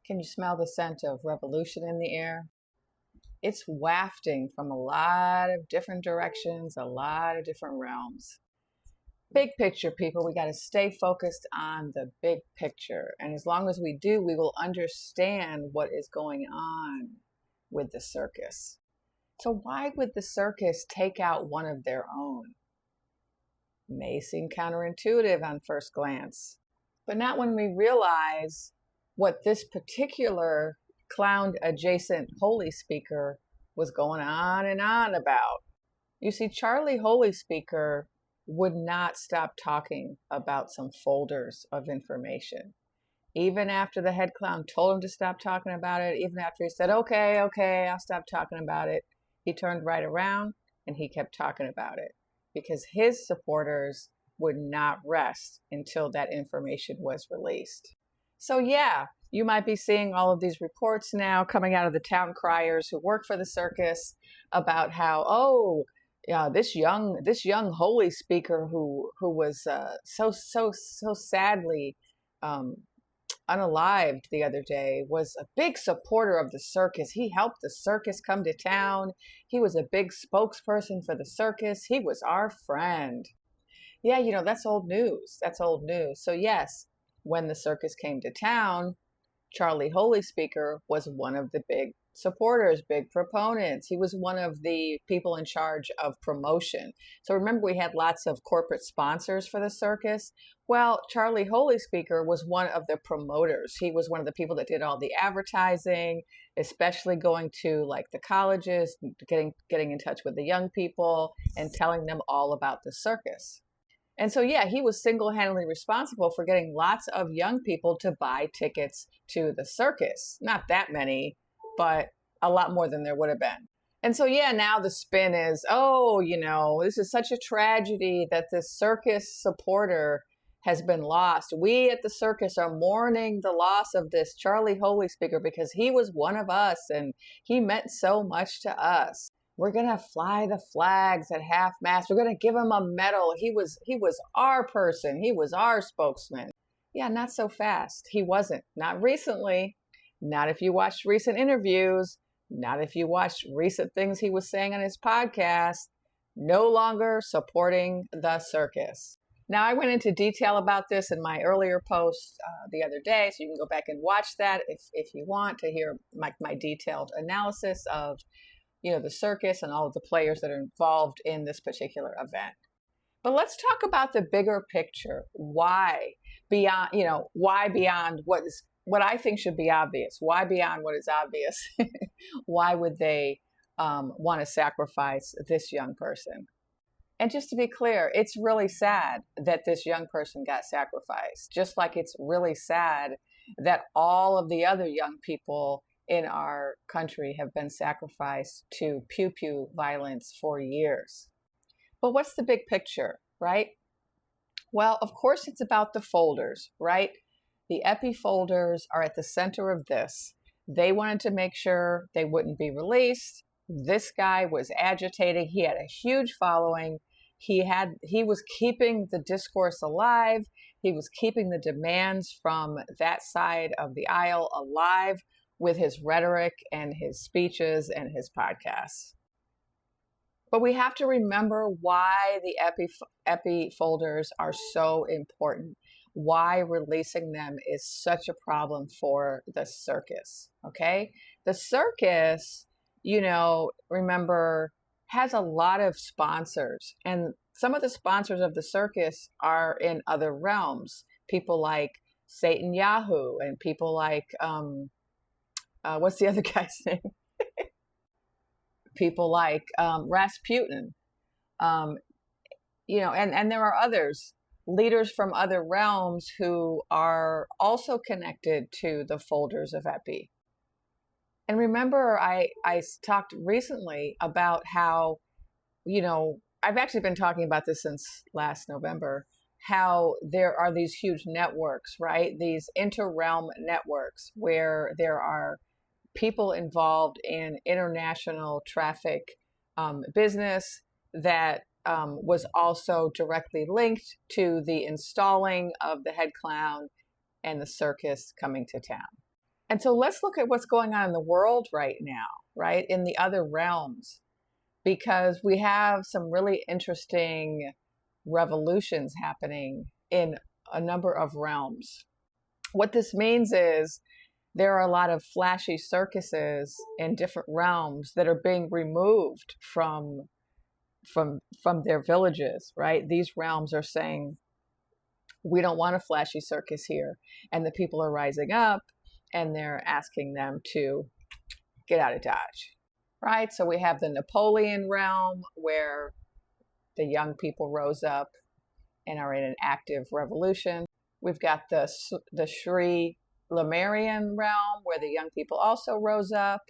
Can you smell the scent of revolution in the air? It's wafting from a lot of different directions, a lot of different realms. Big picture, people, we got to stay focused on the big picture. And as long as we do, we will understand what is going on with the circus. So why would the circus take out one of their own? May seem counterintuitive on first glance, but not when we realize what this particular clown adjacent holy speaker was going on and on about. You see, Charlie Holy Speaker would not stop talking about some folders of information. Even after the head clown told him to stop talking about it, even after he said, okay, I'll stop talking about it, he turned right around and he kept talking about it because his supporters would not rest until that information was released. So yeah, you might be seeing all of these reports now coming out of the town criers who work for the circus about how, this young holy speaker who was so sadly unalived the other day was a big supporter of the circus. He helped the circus come to town. He was a big spokesperson for the circus. He was our friend. Yeah, that's old news. That's old news. So yes, when the circus came to town, Charlie Holy Speaker was one of the big supporters, big proponents. He was one of the people in charge of promotion. So remember, we had lots of corporate sponsors for the circus. Well, Charlie Holy Speaker was one of the promoters. He was one of the people that did all the advertising, especially going to like the colleges, getting in touch with the young people and telling them all about the circus. And so, yeah, he was single-handedly responsible for getting lots of young people to buy tickets to the circus. Not that many, but a lot more than there would have been. And so, yeah, now the spin is, this is such a tragedy that this circus supporter has been lost. We at the circus are mourning the loss of this Charlie Holy Speaker because he was one of us and he meant so much to us. We're going to fly the flags at half-mast. We're going to give him a medal. He was our person. He was our spokesman. Yeah, not so fast. He wasn't. Not recently. Not if you watched recent interviews. Not if you watched recent things he was saying on his podcast. No longer supporting the circus. Now, I went into detail about this in my earlier post the other day, so you can go back and watch that if you want to hear my detailed analysis of the circus and all of the players that are involved in this particular event. But let's talk about the bigger picture. Why beyond what I think should be obvious? Why beyond what is obvious? Why would they want to sacrifice this young person? And just to be clear, it's really sad that this young person got sacrificed, just like it's really sad that all of the other young people in our country have been sacrificed to pew-pew violence for years. But what's the big picture, right? Well, of course, it's about the folders, right? The epi folders are at the center of this. They wanted to make sure they wouldn't be released. This guy was agitating. He had a huge following. He was keeping the discourse alive. He was keeping the demands from that side of the aisle alive with his rhetoric and his speeches and his podcasts. But we have to remember why the epi folders are so important, why releasing them is such a problem for the circus, okay? The circus, remember, has a lot of sponsors, and some of the sponsors of the circus are in other realms. People like Satan Yahoo and people like, what's the other guy's name? People like Rasputin, and there are others, leaders from other realms who are also connected to the folders of epi. And remember, I talked recently about how, I've actually been talking about this since last November, how there are these huge networks, right? These inter-realm networks where there are people involved in international traffic business that was also directly linked to the installing of the head clown and the circus coming to town. And so let's look at what's going on in the world right now, right? In the other realms, because we have some really interesting revolutions happening in a number of realms. What this means is there are a lot of flashy circuses in different realms that are being removed from their villages, right? These realms are saying, we don't want a flashy circus here. And the people are rising up and they're asking them to get out of Dodge, right? So we have the Napoleon realm where the young people rose up and are in an active revolution. We've got the Sri Lemurian realm where the young people also rose up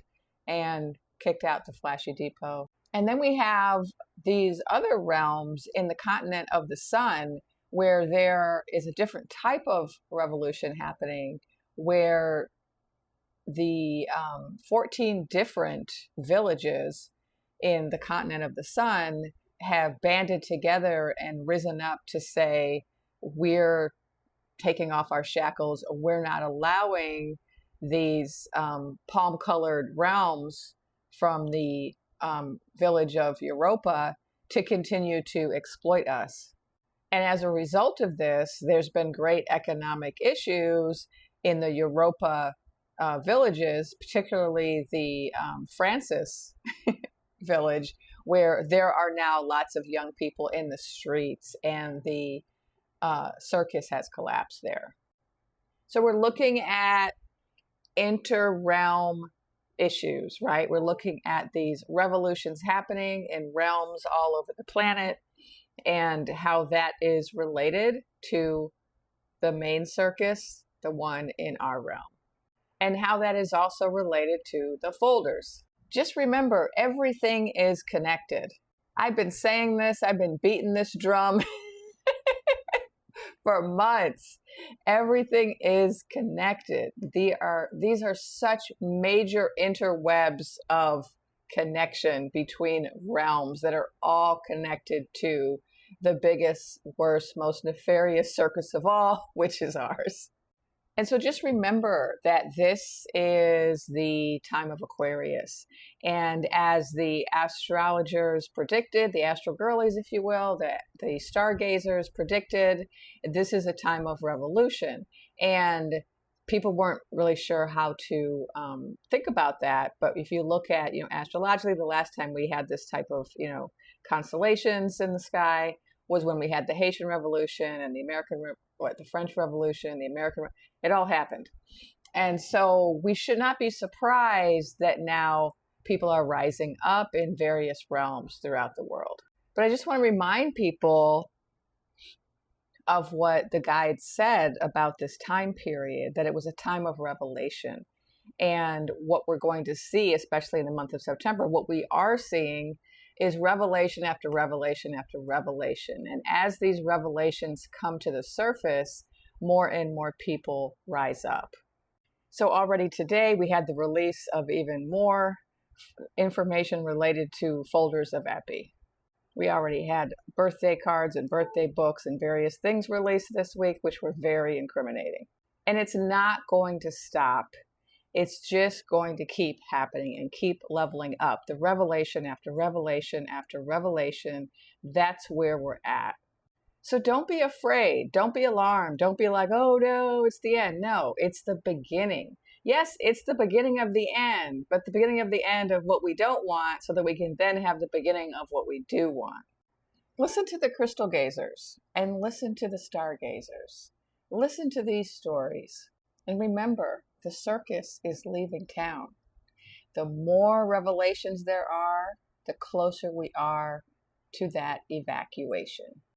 and kicked out the flashy depot. And then we have these other realms in the continent of the sun where there is a different type of revolution happening, where the 14 different villages in the continent of the sun have banded together and risen up to say, we're taking off our shackles. We're not allowing these palm-colored realms from the village of Europa to continue to exploit us. And as a result of this, there's been great economic issues in the Europa villages, particularly the Francis village, where there are now lots of young people in the streets, and the circus has collapsed there. So we're looking at inter-realm issues, right? We're looking at these revolutions happening in realms all over the planet and how that is related to the main circus, the one in our realm, and how that is also related to the folders. Just remember, everything is connected. I've been saying this, I've been beating this drum for months. Everything is connected. These are such major interwebs of connection between realms that are all connected to the biggest, worst, most nefarious circus of all, which is ours. And so just remember that this is the time of Aquarius. And as the astrologers predicted, the astro girlies, if you will, the stargazers predicted, this is a time of revolution. And people weren't really sure how to think about that. But if you look at, astrologically, the last time we had this type of, constellations in the sky was when we had the Haitian Revolution and the French Revolution, the American, it all happened. And so we should not be surprised that now people are rising up in various realms throughout the world. But I just want to remind people of what the guide said about this time period, that it was a time of revelation. And what we're going to see, especially in the month of September, what we are seeing is revelation after revelation after revelation. And as these revelations come to the surface, more and more people rise up. So already today, we had the release of even more information related to folders of epi. We already had birthday cards and birthday books and various things released this week, which were very incriminating. And it's not going to stop. It's just going to keep happening and keep leveling up. The revelation after revelation after revelation, that's where we're at. So don't be afraid. Don't be alarmed. Don't be like, oh no, it's the end. No, it's the beginning. Yes, it's the beginning of the end, but the beginning of the end of what we don't want so that we can then have the beginning of what we do want. Listen to the crystal gazers and listen to the stargazers. Listen to these stories. And remember, the circus is leaving town. The more revelations there are, the closer we are to that evacuation.